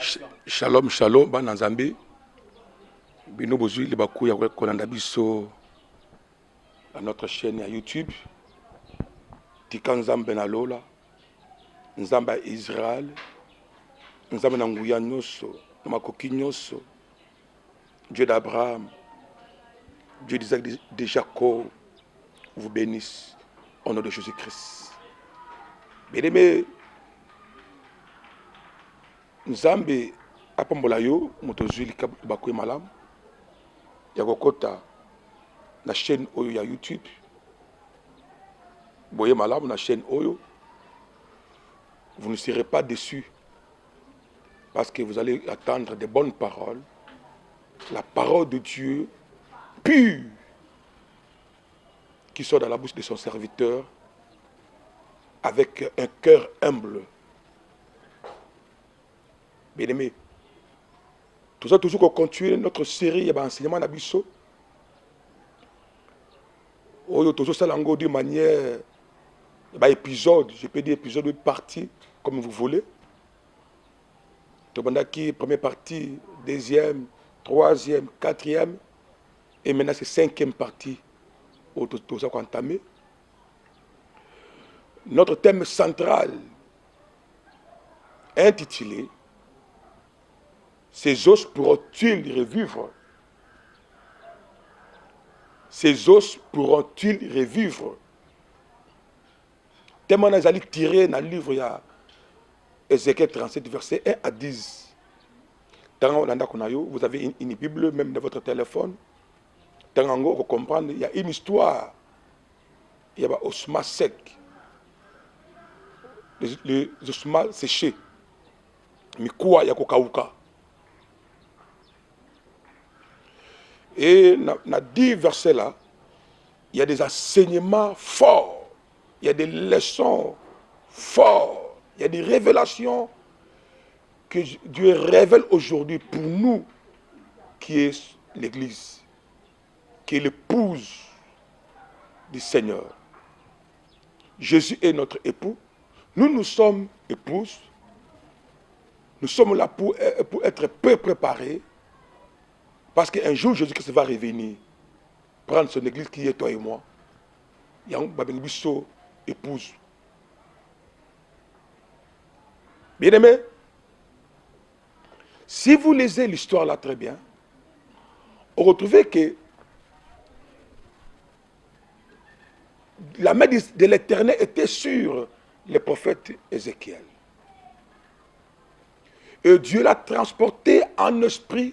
Shalom, shalom, bananzambe. Bino bozui le bakou ya kolanda biso à notre chaîne à YouTube. Tika nzambe na lola, nzamba Israël, nzambe na nguya nyoso, na makoki nyoso. Dieu d'Abraham, Dieu d'Isaac, de Jacob, vous bénisse au nom de Jésus-Christ. Bien-aimé, nzambe apambola yo moto zui bakou malam. Ya kokota na chaîne oyo ya YouTube. Boye malam na chaîne oyo. Vous ne serez pas déçus parce que vous allez attendre des bonnes paroles. La parole de Dieu pure qui sort dans la bouche de son serviteur avec un cœur humble. Bien-aimé, tout ça toujours qu'on continue notre série et enseignement d'Abisso. Oyo toujours ça lango de manière épisode, je peux dire épisode de partie comme vous voulez. Tobandaki première partie, deuxième, troisième, quatrième et maintenant c'est cinquième partie au tout ça qu'on entamé. Notre thème central intitulé ces os pourront-ils revivre? Ces os pourront-ils revivre? Tellement nous allons tirer dans le livre de Ézéchiel 37, verset 1 à 10. Vous avez une Bible, même dans votre téléphone. Vous comprenez, il y a une histoire. Il y a un osma sec. Les ossements séchés. Mikoua yakokauka. Et dans 10 versets là, il y a des enseignements forts, il y a des leçons fortes, il y a des révélations que Dieu révèle aujourd'hui pour nous, qui est l'Église, qui est l'épouse du Seigneur. Jésus est notre époux, nous sommes épouses, nous sommes là pour être peu préparés. Parce qu'un jour, Jésus-Christ va revenir, prendre son église qui est toi et moi. Il y a un épouse. Bien-aimé, si vous lisez l'histoire là très bien, vous retrouvez que la main de l'Éternel était sur le prophète Ézéchiel. Et Dieu l'a transporté en esprit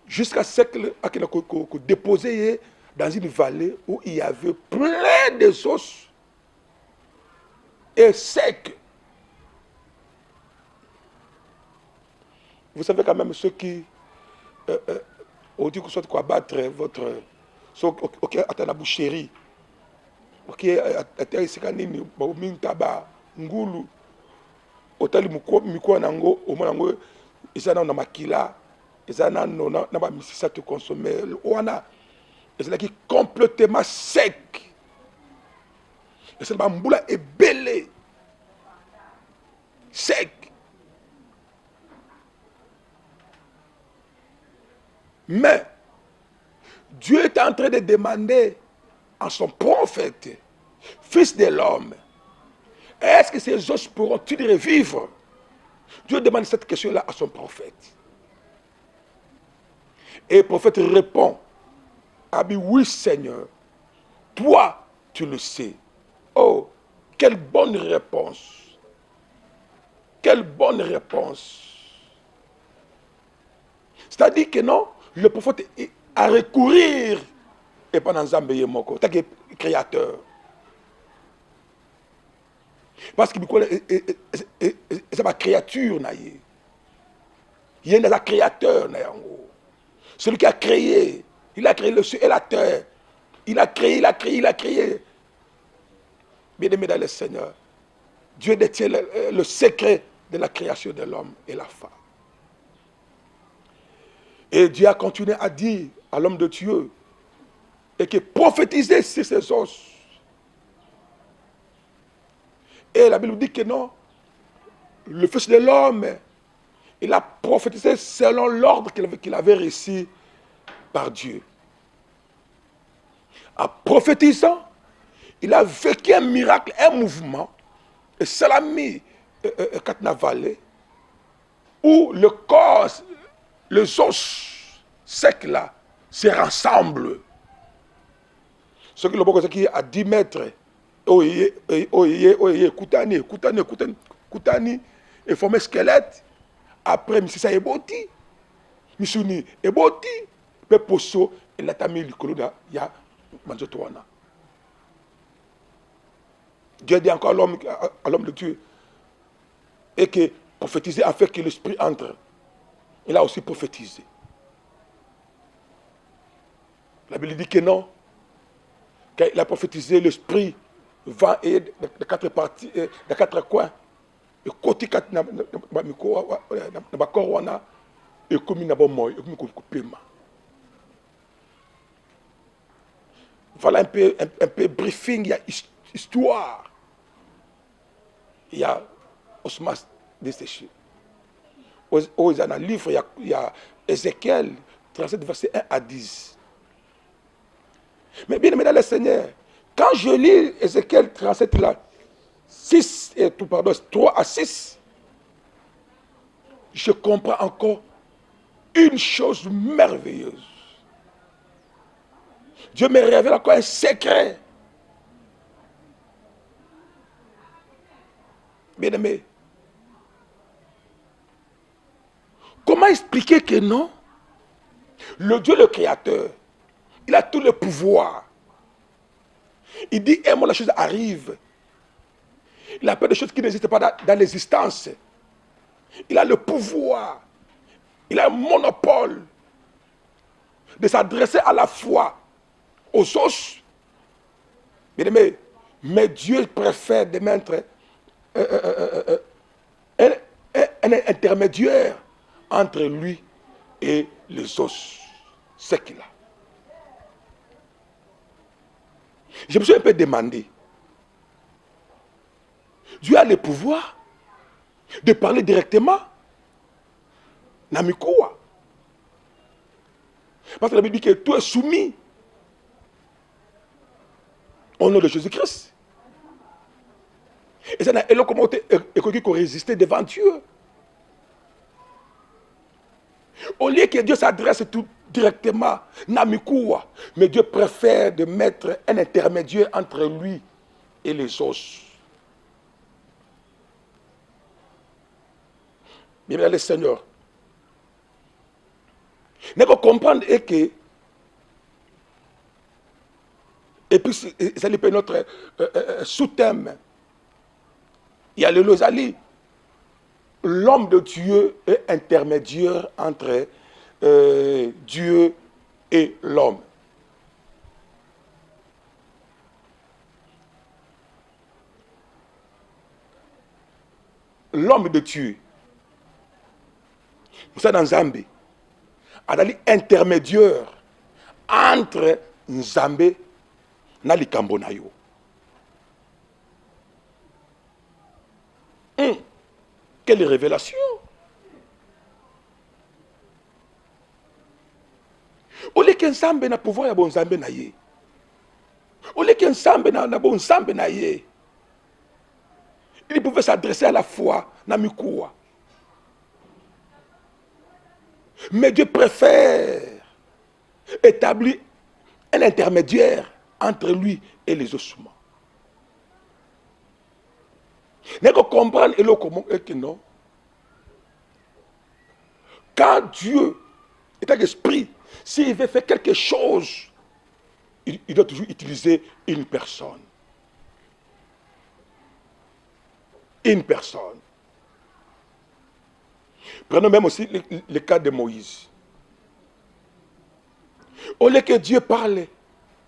jusqu'à ce qu'il a déposé dans une vallée où il y avait plein de os et secs. Vous savez quand même ceux qui ont dit que soit quoi battre votre à la boucherie. Ok, à Sekanini, Mintaba, Ngulu, Otali Miko Nango, Omanango, Isana Namakila. Et ça n'a pas mis ça te consommer. Et c'est là qui est complètement sec. Et c'est là qui est belé. Sec. Mais Dieu est en train de demander à son prophète, fils de l'homme, est-ce que ces os pourront-ils revivre? Dieu demande cette question-là à son prophète. Et le prophète répond, ah oui Seigneur, toi tu le sais. Oh, quelle bonne réponse. Quelle bonne réponse. C'est-à-dire que non, le prophète a recourir et pas dans Zambé Moko, tant que créateur. Parce que c'est ma créature. Il y a un créateur. Celui qui a créé, il a créé le ciel et la terre. Il a créé. Bien-aimé dans le Seigneur, Dieu détient le secret de la création de l'homme et la femme. Et Dieu a continué à dire à l'homme de Dieu et qui prophétisait sur ses os. Et la Bible dit que non, le Fils de l'homme Il a prophétisé selon l'ordre qu'il avait reçu par Dieu. En prophétisant, il a vécu un miracle, un mouvement, et cela a mis Katna Valley, où le corps, les os secs là, se rassemblent. Ce que le bon qui à 10 mètres, Koutani, et formé squelette. Après, M. Sa eboti, Missouni eboti, pe poso, et la tamil likolo ya manjotoana. Dieu dit encore à l'homme de Dieu, et que prophétiser a fait que l'esprit entre. Il a aussi prophétisé. La Bible dit que non. Quand il a prophétisé, l'esprit va et de quatre parties, de quatre coins. Et côté quatre na bakoro et comme na bon moi, et comme coupema. Voilà un peu briefing, il y a histoire. Il y a osmas desséché. Dans un livre, il y a Ézéchiel 37, verset 1 à 10. Mais bien aimé dans le Seigneur, quand je lis Ézéchiel 37 là, 3 à 6, je comprends encore une chose merveilleuse. Dieu me révèle encore un secret. Bien aimé, comment expliquer que non? Le Dieu, le Créateur, il a tout le pouvoir. Il dit, et moi, la chose arrive. Il a peur des choses qui n'existent pas dans l'existence. Il a le pouvoir. Il a un monopole de s'adresser à la fois aux os. Bien aimé, mais Dieu préfère de mettre un intermédiaire entre lui et les os. C'est qu'il a. Je me suis un peu demandé. Dieu a le pouvoir de parler directement. Namikoua. Parce que la Bible dit que tout est soumis au nom de Jésus-Christ. Et ça n'a comment qu'on résister devant Dieu. Au lieu que Dieu s'adresse tout directement, Namikoua, mais Dieu préfère de mettre un intermédiaire entre lui et les os. Bien, le Seigneur. Nous devons comprendre que, et puis ça peut notre sous-thème. Il y a le Lozali. L'homme de Dieu est intermédiaire entre Dieu et l'homme. L'homme de Dieu, ça dans Nzambe, a intermédiaire entre Nzambe et likambo na yo. Quelle révélation! Au lieu qu'un Nzambe na pouvoir ya bon Nzambe na ye. Au lieu qu'un Nzambe na bon Nzambe na ye. Il pouvait s'adresser à la foi na mikoua. Mais Dieu préfère établir un intermédiaire entre lui et les ossements. Nous devons comprendre et le comment est que non. Quand Dieu est un esprit, s'il veut faire quelque chose, il doit toujours utiliser une personne. Une personne. Prenons même aussi le cas de Moïse. Au lieu que Dieu parle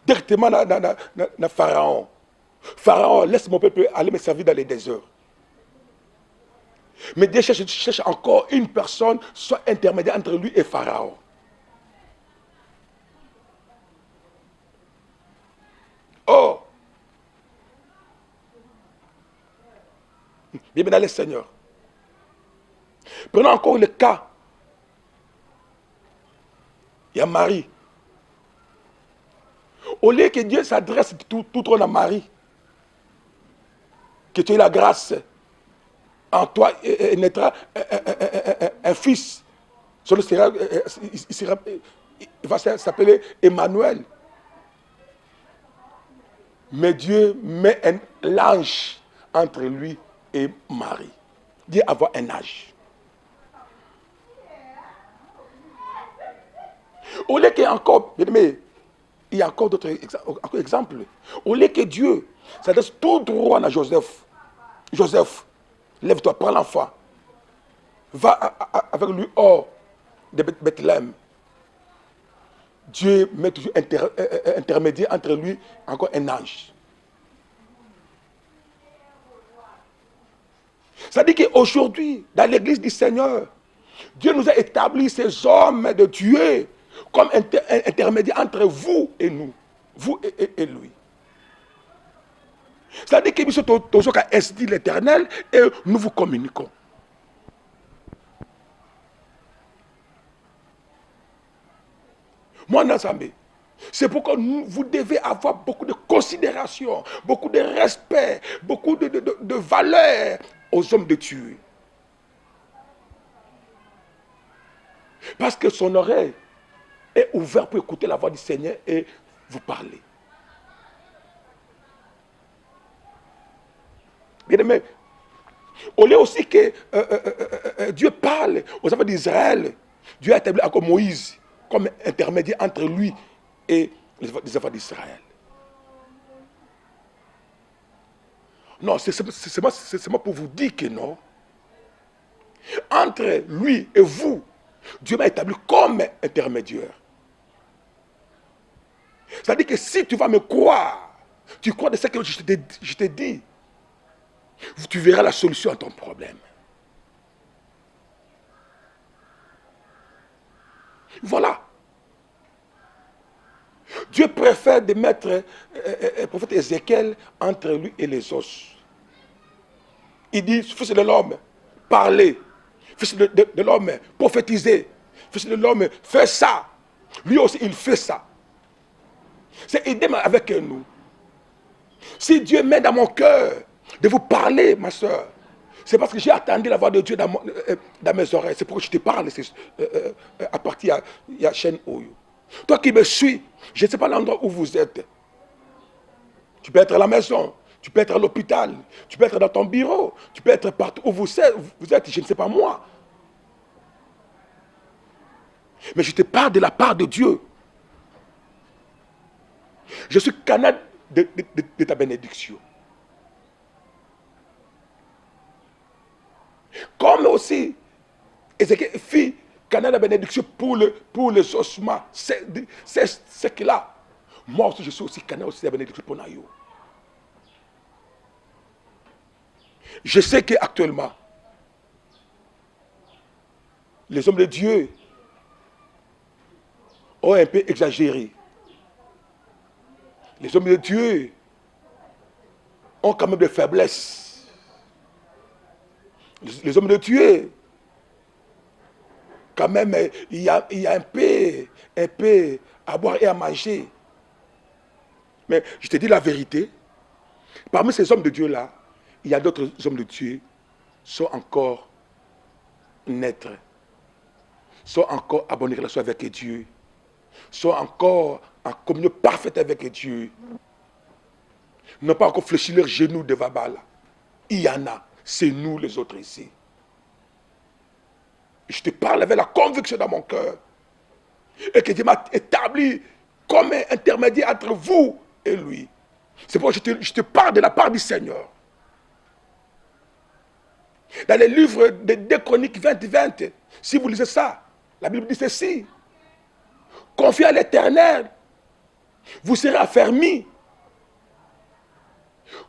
directement à Pharaon. Pharaon, laisse mon peuple aller me servir dans les déserts. Mais Dieu cherche encore une personne, soit intermédiaire entre lui et Pharaon. Oh! Bien dans le Seigneur. Prenons encore le cas. Il y a Marie. Au lieu que Dieu s'adresse tout à Marie, que tu aies la grâce, en toi naîtra un fils. Il va s'appeler Emmanuel. Mais Dieu met l'ange entre lui et Marie. Dieu avoir un âge. Au lieu qu'il y ait encore, mais il y a encore d'autres exemples. Au lieu que Dieu s'adresse tout droit à Joseph. Joseph, lève-toi, prends l'enfant. Va avec lui hors de Bethléem. Dieu met toujours intermédiaire entre lui et encore un ange. Ça dit qu'aujourd'hui, dans l'église du Seigneur, Dieu nous a établi ces hommes de Dieu comme intermédiaire entre vous et nous. Vous et lui. Ça dit que nous sommes toujours qu'à ainsi l'Éternel et nous vous communiquons. Mon ensemble, c'est pourquoi vous devez avoir beaucoup de considération, beaucoup de respect, beaucoup de valeur aux hommes de Dieu. Parce que son oreille est ouverte pour écouter la voix du Seigneur et vous parler. Bien aimé, au lieu aussi que Dieu parle aux enfants d'Israël, Dieu a établi encore Moïse comme intermédiaire entre lui et les enfants d'Israël. Non, c'est seulement pour vous dire que non. Entre lui et vous, Dieu m'a établi comme intermédiaire. C'est-à-dire que si tu vas me croire, tu crois de ce que je t'ai dit, tu verras la solution à ton problème. Voilà. Dieu préfère de mettre le prophète Ézéchiel entre lui et les os. Il dit, fils de l'homme, parlez. Fils de l'homme, prophétisez. Fils de l'homme, fais ça. Lui aussi, il fait ça. C'est idem avec nous. Si Dieu met dans mon cœur de vous parler, ma soeur, c'est parce que j'ai attendu la voix de Dieu dans mes oreilles. C'est pourquoi je te parle à partir de la chaîne Oyo. Toi qui me suis, je ne sais pas l'endroit où vous êtes. Tu peux être à la maison, tu peux être à l'hôpital, tu peux être dans ton bureau, tu peux être partout où vous êtes, je ne sais pas moi. Mais je te parle de la part de Dieu. Je suis canal de ta bénédiction. Comme aussi, Ézéchiel fit canal de bénédiction pour les ossements. C'est ce qu'il a. Moi aussi, je suis aussi canal de bénédiction pour Nayo. Je sais qu'actuellement, les hommes de Dieu ont un peu exagéré. Les hommes de Dieu ont quand même des faiblesses. Les hommes de Dieu, quand même, il y a un peu à boire et à manger. Mais je te dis la vérité, parmi ces hommes de Dieu-là, il y a d'autres hommes de Dieu qui sont encore naître, sont encore abonnés à la relation avec Dieu, sont encore en communion parfaite avec Dieu, n'ont pas encore fléchi leurs genoux devant Baal. Il y en a, c'est nous les autres ici. Je te parle avec la conviction dans mon cœur. Et que Dieu m'a établi comme un intermédiaire entre vous et lui. C'est pourquoi je te parle de la part du Seigneur. Dans les livres de 2 Chroniques 20, si vous lisez ça, la Bible dit ceci. Confiez à l'Éternel, vous serez affermis.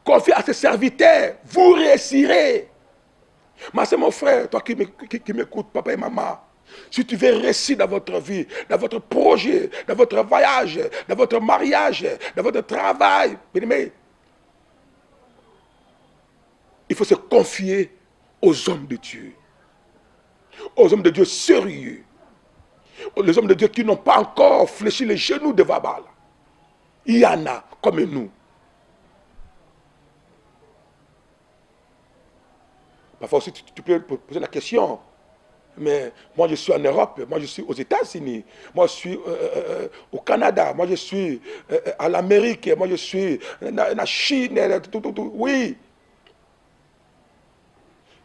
Confiez à ses serviteurs, vous réussirez. Mais c'est mon frère, toi qui m'écoutes, papa et maman. Si tu veux réussir dans votre vie, dans votre projet, dans votre voyage, dans votre mariage, dans votre travail, bien-aimé, il faut se confier aux hommes de Dieu. aux hommes de Dieu sérieux, les hommes de Dieu qui n'ont pas encore fléchi les genoux devant Baal. Il y en a comme nous. Parfois aussi, tu peux poser la question, mais moi je suis en Europe, moi je suis aux États-Unis, moi je suis au Canada, moi je suis à l'Amérique, moi je suis en Chine, tout. Oui.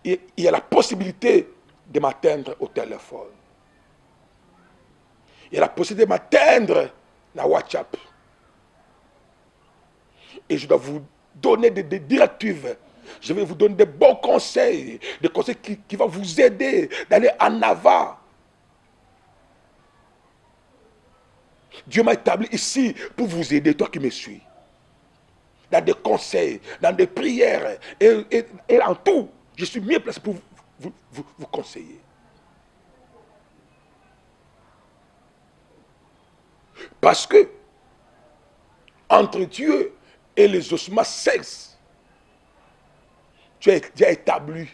Il y a la possibilité de m'atteindre au téléphone. Il y a la possibilité de m'atteindre dans WhatsApp. Et je dois vous donner des directives. Je vais vous donner des bons conseils, des conseils qui vont vous aider d'aller en avant. Dieu m'a établi ici pour vous aider, toi qui me suis. Dans des conseils, dans des prières, et en tout, je suis mieux placé pour vous conseiller. Parce que, entre Dieu et les ossements sexe, tu as déjà établi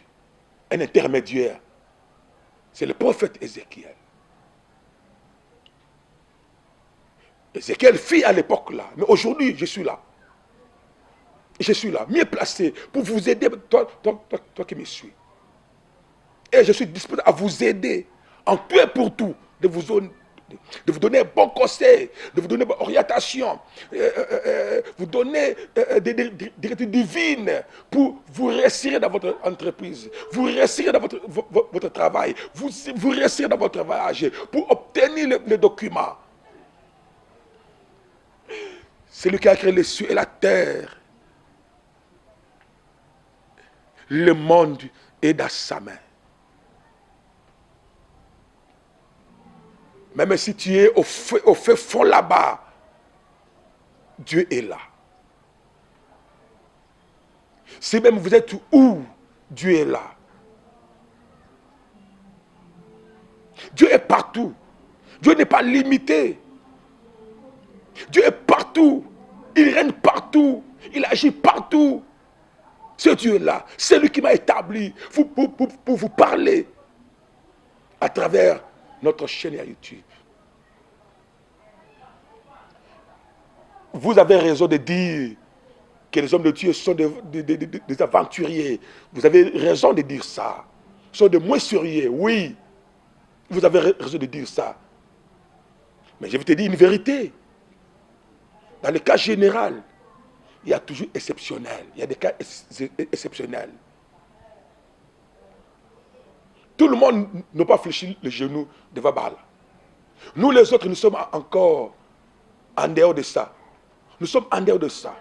un intermédiaire. C'est le prophète Ézéchiel. Ézéchiel fit à l'époque là, mais aujourd'hui je suis là. Je suis là, mieux placé pour vous aider, toi qui me suis. Et je suis disposé à vous aider en tout et pour tout, de vous donner un bon conseil, de vous donner une bonne orientation, vous donner des directives divines pour vous réussir dans votre entreprise, vous réussir dans votre travail, vous réussir dans votre voyage, pour obtenir les documents. C'est lui qui a créé les cieux et la terre. Le monde est dans sa main. Même si tu es au fait fond là-bas, Dieu est là. Si même vous êtes où, Dieu est là. Dieu est partout. Dieu n'est pas limité. Dieu est partout. Il règne partout. Il agit partout. Ce Dieu-là, c'est lui qui m'a établi pour vous parler à travers notre chaîne à YouTube. Vous avez raison de dire que les hommes de Dieu sont des aventuriers. Vous avez raison de dire ça. Ils sont des moins sérieux, oui. Vous avez raison de dire ça. Mais je vais te dire une vérité. Dans le cas général, il y a toujours exceptionnel. Il y a des cas exceptionnels. Tout le monde n'a pas fléchi le genou devant Baal. Nous les autres, nous sommes encore en dehors de ça. Nous sommes en dehors de ça.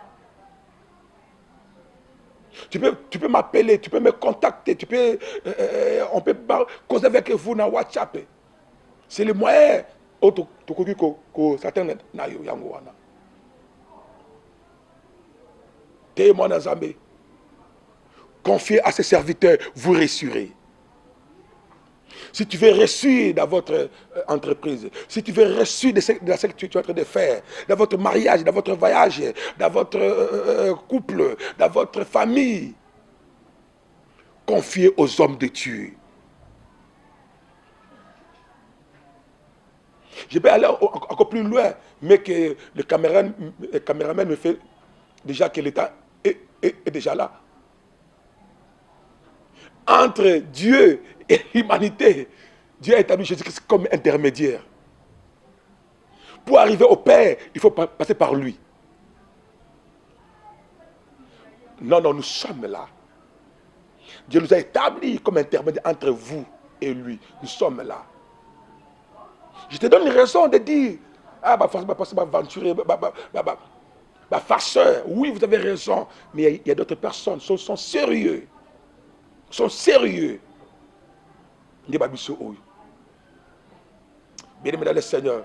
Tu peux m'appeler, tu peux me contacter, on peut causer avec vous dans WhatsApp. C'est le moyen. Témoin dans Zambé. Confiez à ses serviteurs, vous réussirez. Si tu veux réussir dans votre entreprise, si tu veux réussir dans ce que tu es en train de faire, dans votre mariage, dans votre voyage, dans votre couple, dans votre famille, confiez aux hommes de Dieu. Je peux aller encore plus loin, mais que le caméraman me fait déjà que l'État est déjà là. Entre Dieu et l'humanité, Dieu a établi Jésus-Christ comme intermédiaire. Pour arriver au Père, il faut passer par lui. Non, nous sommes là. Dieu nous a établis comme intermédiaire entre vous et lui. Nous sommes là. Je te donne une raison de dire, aventurer, farceur. Oui, vous avez raison, mais il y a d'autres personnes qui sont sérieux. Sont sérieux. Bien aimé dans le Seigneur,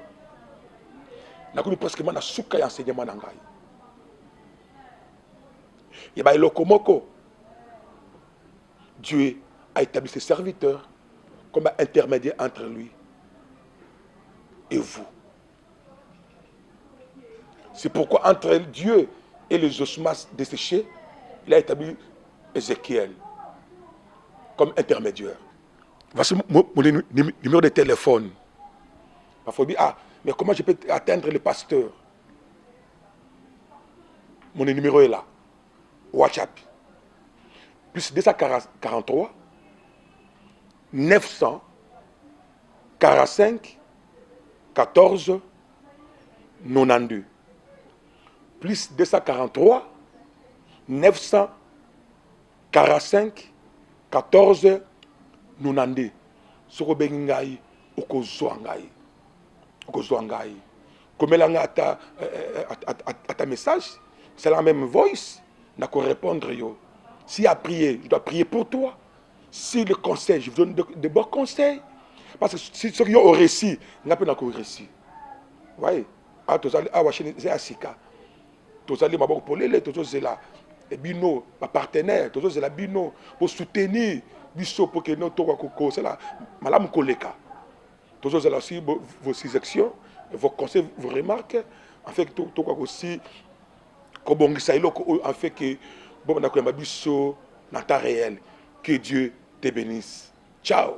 je suis presque dans souka et enseignement. Il y a lokomoko. Dieu a établi ses serviteurs comme intermédiaire entre lui et vous. C'est pourquoi entre Dieu et les ossements desséchés, il a établi Ézéchiel comme intermédiaire. Voici mon numéro de téléphone. Parfois, ah, mais comment je peux atteindre le pasteur? Mon numéro est là. WhatsApp. Plus 243 945 14 92. Plus 243 945 14 92. Soko bengi ngai okozwa ngai. Okozwa ngai. Comme ata message, c'est la même voice. N'a qu'à répondre yo. Si à prier, je dois prier pour toi. Si le conseil, je vous donne de bons conseils. Parce que si ceux qui ont au récit, il n'y a pas de récit. Vous voyez? Ah, tous allez, ah, c'est Asika. Tous allez, ma banque pour les, tous c'est là. Et Bino, ma partenaire, tous c'est la Bino, pour soutenir, Bisso, pour que nous, c'est là, Madame Koleka. Tous c'est là aussi vos 6 actions, vos conseils, vos remarques, en fait, tout aussi, comme on dit, en fait, que, bon, on a Bisso, dans ta réel, que Dieu te bénisse. Ciao.